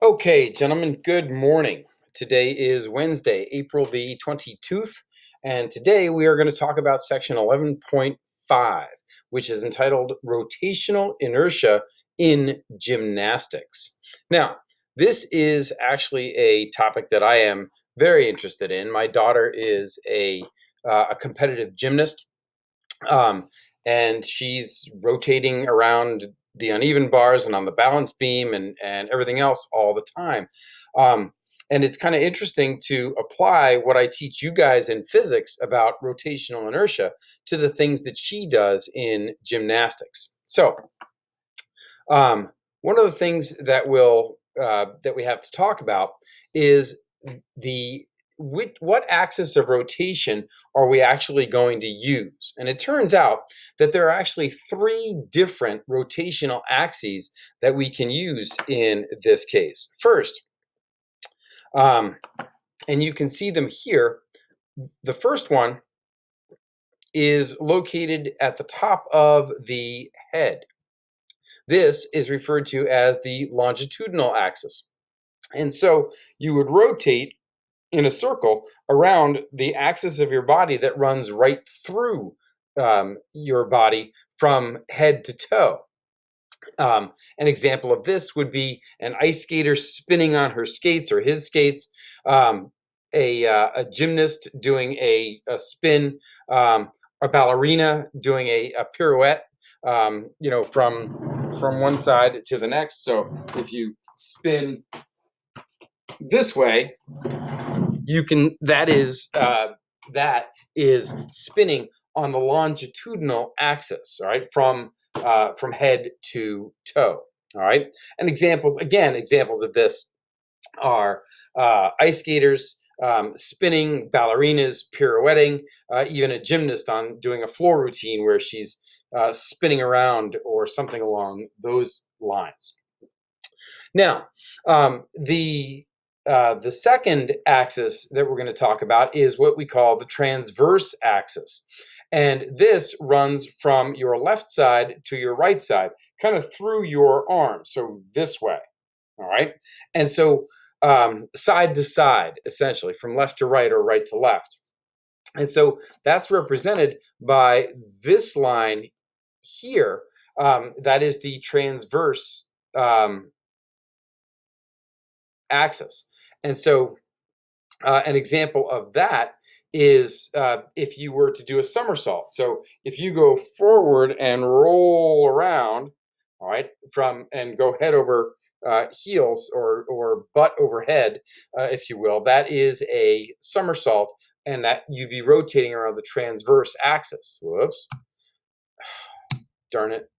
Okay, gentlemen, good morning. Today is Wednesday, April the 22nd, and today we are going to talk about section 11.5, which is entitled Rotational Inertia in Gymnastics. Now, this is actually a topic that I am very interested in. My daughter is a competitive gymnast, um, and she's rotating around the uneven bars and on the balance beam and everything else all the time. Um, and it's kind of interesting to apply what I teach you guys in physics about rotational inertia to the things that she does in gymnastics. So, one of the things that we have to talk about is the what axis of rotation are we actually going to use? And it turns out that there are actually three different rotational axes that we can use in this case. First, and you can see them here, the first one is located at the top of the head. This is referred to as the longitudinal axis. And so you would rotate in a circle around the axis of your body that runs right through your body from head to toe. An example of this would be an ice skater spinning on her skates or his skates, a gymnast doing a spin, a ballerina doing a pirouette, from one side to the next. So if you spin this way, you can that is spinning on the longitudinal axis, all right, from head to toe. All right, and examples of this are ice skaters spinning, ballerinas pirouetting, even a gymnast on doing a floor routine where she's spinning around or something along those lines. Now, the second axis that we're going to talk about is what we call the transverse axis. And this runs from your left side to your right side, kind of through your arm, so this way, all right? And so side to side, essentially, from left to right or right to left. And so that's represented by this line here. That is the transverse axis. And so an example of that is if you were to do a somersault. So if you go forward and roll around, all right, and go head over heels or butt over head, if you will, that is a somersault, and that you'd be rotating around the transverse axis. Whoops. Darn it.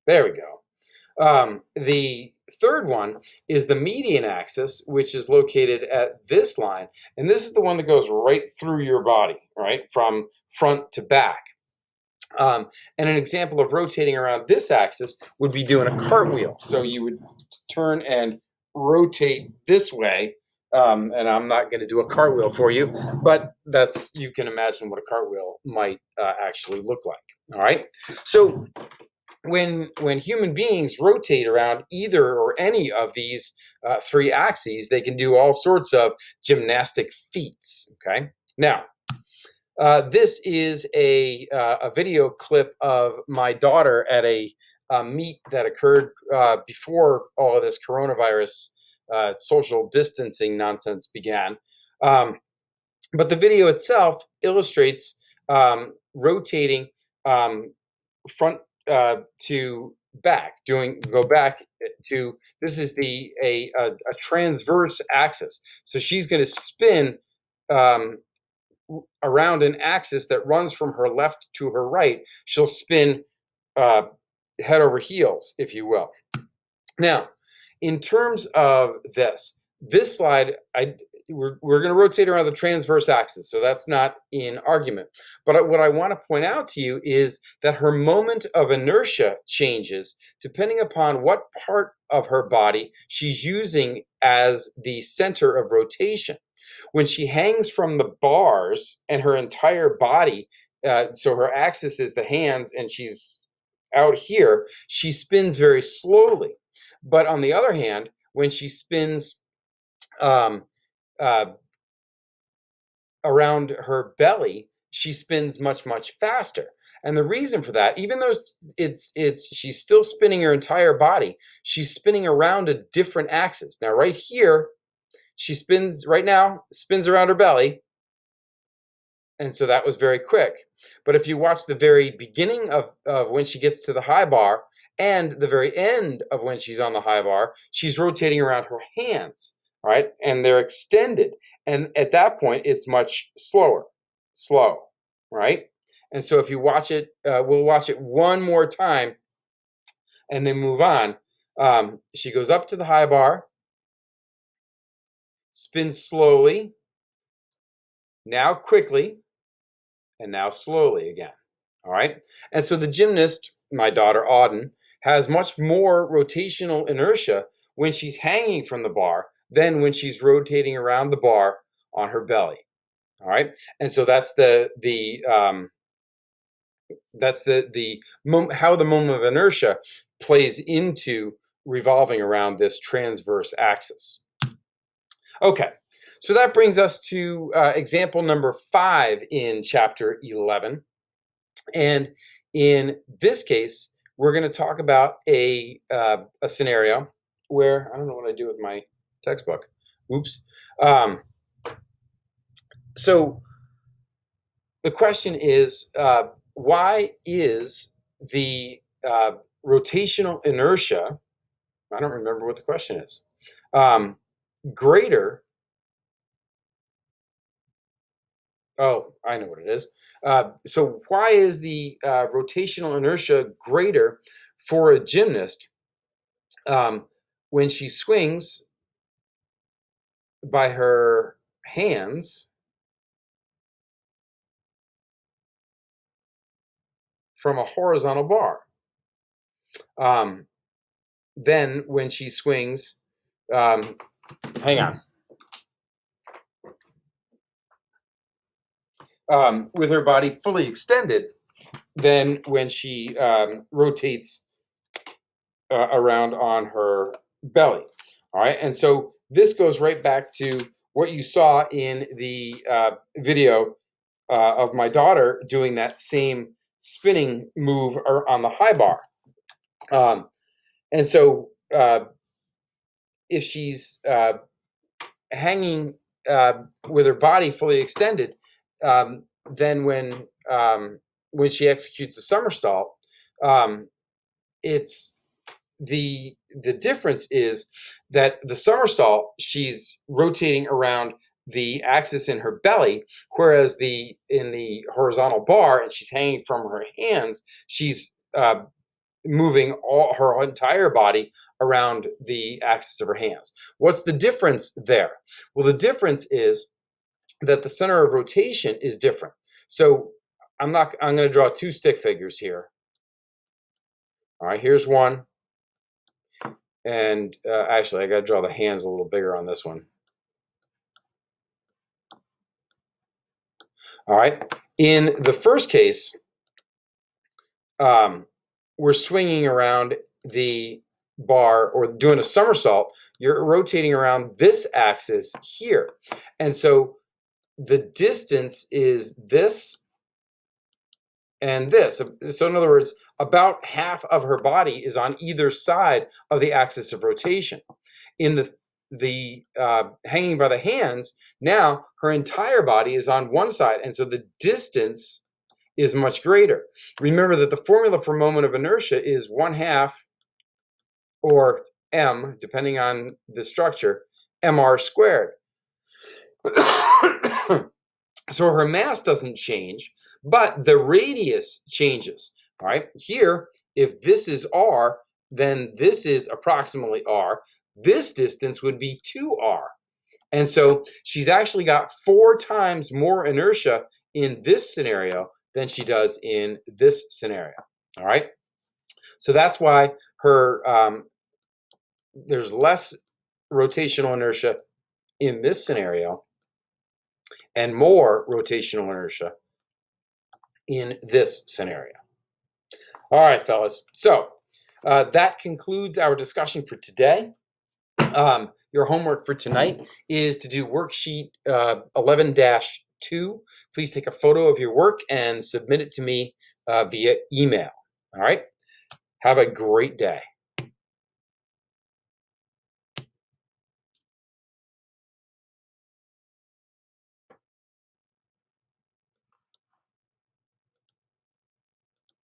There we go. The third one is the median axis, which is located at this line. And this is the one that goes right through your body, right, from front to back. And an example of rotating around this axis would be doing a cartwheel. So you would turn and rotate this way. And I'm not going to do a cartwheel for you, but you can imagine what a cartwheel might actually look like. All right. So when human beings rotate around either or any of these three axes, they can do all sorts of gymnastic feats. Okay. Now, this is a video clip of my daughter at a meet that occurred before all of this coronavirus social distancing nonsense began. But the video itself illustrates rotating front to back, go back to, this is a transverse axis. So she's going to spin around an axis that runs from her left to her right. She'll spin head over heels, if you will. Now, in terms of this slide, we're going to rotate around the transverse axis, so that's not in argument. But what I want to point out to you is that her moment of inertia changes depending upon what part of her body she's using as the center of rotation. When she hangs from the bars and her entire body So her axis is the hands, and she's out here. She spins very slowly. But on the other hand, when she spins um, uh, around her belly, she spins much, much faster. And the reason for that, even though she's still spinning her entire body, she's spinning around a different axis. Now, right here, she spins right now, spins around her belly. And so that was very quick. But if you watch the very beginning of when she gets to the high bar and the very end of when she's on the high bar, she's rotating around her hands, right? And they're extended. And at that point, it's much slow, right? And so if you watch it, we'll watch it one more time and then move on. She goes up to the high bar, spins slowly, now quickly, and now slowly again. All right. And so the gymnast, my daughter Auden, has much more rotational inertia when she's hanging from the bar than when she's rotating around the bar on her belly. All right. And so that's how the moment of inertia plays into revolving around this transverse axis. Okay. So that brings us to example number 5 in chapter 11. And in this case, we're going to talk about a scenario where I don't know what I do with my textbook. Oops. So the question is, why is the rotational inertia? I don't remember what the question is. Greater. Oh, I know what it is. So why is the rotational inertia greater for a gymnast when she swings by her hands from a horizontal bar? Then when she swings, hang on, with her body fully extended, then when she rotates around on her belly. All right, and so this goes right back to what you saw in the video of my daughter doing that same spinning move on the high bar. And so if she's hanging with her body fully extended, then when she executes a somersault, it's the difference is that the somersault, she's rotating around the axis in her belly, whereas in the horizontal bar, and she's hanging from her hands, she's moving her entire body around the axis of her hands. What's the difference there? Well, the difference is that the center of rotation is different. So I'm going to draw 2 stick figures here. All right, here's one. And actually, I got to draw the hands a little bigger on this one. All right. In the first case, we're swinging around the bar or doing a somersault. You're rotating around this axis here. And so the distance is this and this. So in other words, about half of her body is on either side of the axis of rotation. In the hanging by the hands, now her entire body is on one side, and so the distance is much greater. Remember that the formula for moment of inertia is 1/2, or m, depending on the structure, mr squared. So her mass doesn't change, but the radius changes. All right, here, if this is r, then this is approximately r. This distance would be 2r. And so she's actually got 4 times more inertia in this scenario than she does in this scenario. All right, so that's why there's less rotational inertia in this scenario and more rotational inertia in this scenario. All right, fellas. So that concludes our discussion for today. Your homework for tonight is to do worksheet 11-2. Please take a photo of your work and submit it to me via email. All right. Have a great day.